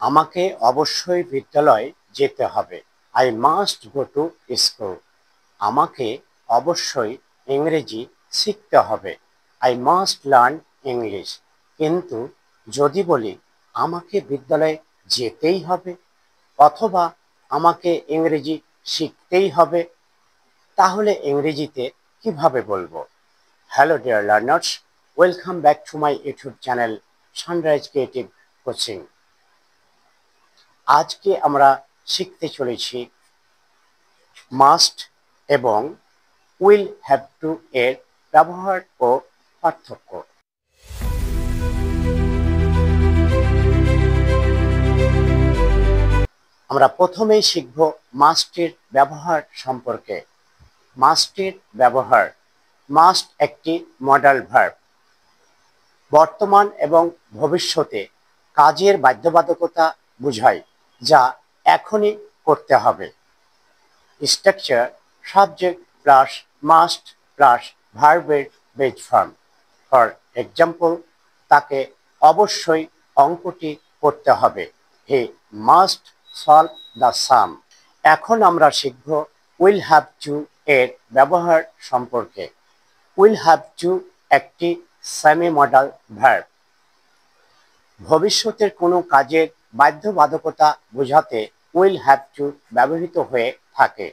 আমাকে অবশ্যই বিদ্যালয়ে যেতে হবে। I must go to school. আমাকে অবশ্যই ইংরেজি শিখতে হবে। I must learn English. কিন্তু যদি বলি আমাকে বিদ্যালয়ে যেতেই হবে অথবা আমাকে ইংরেজি শিখতেই হবে, তাহলে ইংরেজিতে কিভাবে বলবো? Hello dear learners, welcome back to my YouTube channel sunrise creative coaching. আজকে আমরা শিখতে চলেছি মাস্ট এবং উইল হ্যাভ টু এর ব্যবহার ও পার্থক্য। আমরা প্রথমেই শিখব মাস্টের ব্যবহার সম্পর্কে। মাস্টের ব্যবহার। মাস্ট একটি মডাল ভার্ব। বর্তমান এবং ভবিষ্যতে কাজের বাধ্যবাধকতা বোঝায় যা এখনই করতে হবে। Structure subject plus must plus ভার্বের বেজ ফর্ম। ফর এক্সাম্পল, তাকে অবশ্যই অঙ্কটি করতে হবে। হি মাস্ট সলভ দ্য সাম। এখন আমরা শিখব উইল হ্যাভ টু এর ব্যবহার সম্পর্কে। উইল হ্যাভ টু একটি সেমি মডাল ভার্ব। ভবিষ্যতের কোনো কাজের বাধ্যবাধকতা বোঝাতে উইল হ্যাভ টু ব্যবহৃত হয়ে থাকে।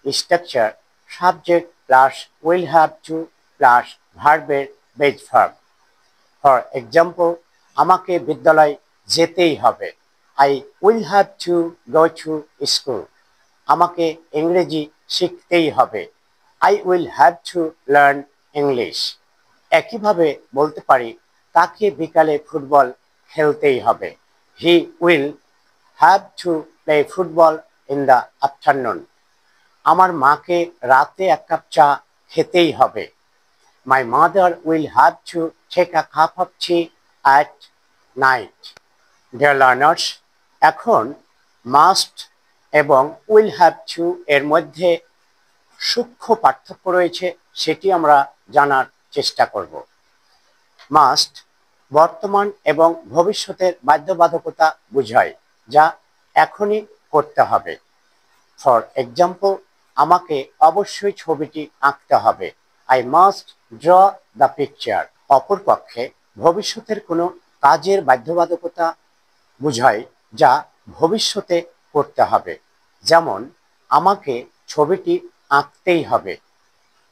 Structure subject plus will have to plus ভার্বের বেজ ভার্ব। ফর এক্সাম্পল, আমাকে বিদ্যালয়ে যেতেই হবে। I will have to go to school. আমাকে ইংরেজি শিখতেই হবে। I will have to learn English. একইভাবে বলতে পারি, তাকে বিকালে ফুটবল খেলতেই হবে। He will have to play football in the afternoon. আমার মাকে রাতে এক কাপ চা খেতেই হবে। My mother will have to take a cup of T at night. Dear learners, এখন মাস্ট এবং উইল হ্যাভ টু এর মধ্যে সূক্ষ্ম পার্থক্য রয়েছে, সেটি আমরা জানার চেষ্টা করব। মাস্ট বর্তমান এবং ভবিষ্যতের বাধ্যবাধকতা বোঝায় যা এখনই করতে হবে। ফর এক্সাম্পল, আমাকে অবশ্যই ছবিটি আঁকতে হবে। I must draw the picture. অপরপক্ষে ভবিষ্যতের কোনো কাজের বাধ্যবাধকতা বোঝায় যা ভবিষ্যতে করতে হবে। যেমন, আমাকে ছবিটি আঁকতেই হবে।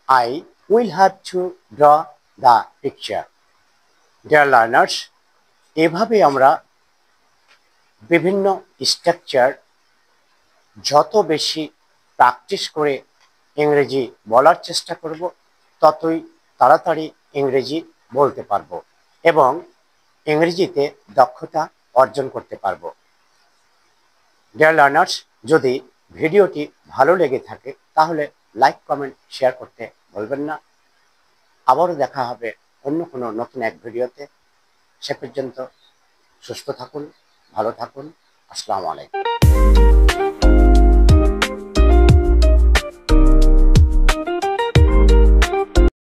I will have two draw the picture. Dear learners, এভাবে আমরা বিভিন্ন স্ট্রাকচার যত বেশি প্র্যাকটিস করে ইংরেজি বলার চেষ্টা করব, ততই তাড়াতাড়ি ইংরেজি বলতে পারবো এবং ইংরেজিতে দক্ষতা অর্জন করতে পারবো। ডিয়ার লার্নার্স, যদি ভিডিওটি ভালো লেগে থাকে তাহলে লাইক কমেন্ট শেয়ার করতে ভুলবেন না। আবারও দেখা হবে অন্য কোনো নতুন এক ভিডিওতে। সে পর্যন্ত সুস্থ থাকুন, ভালো থাকুন। আসসালামু আলাইকুম।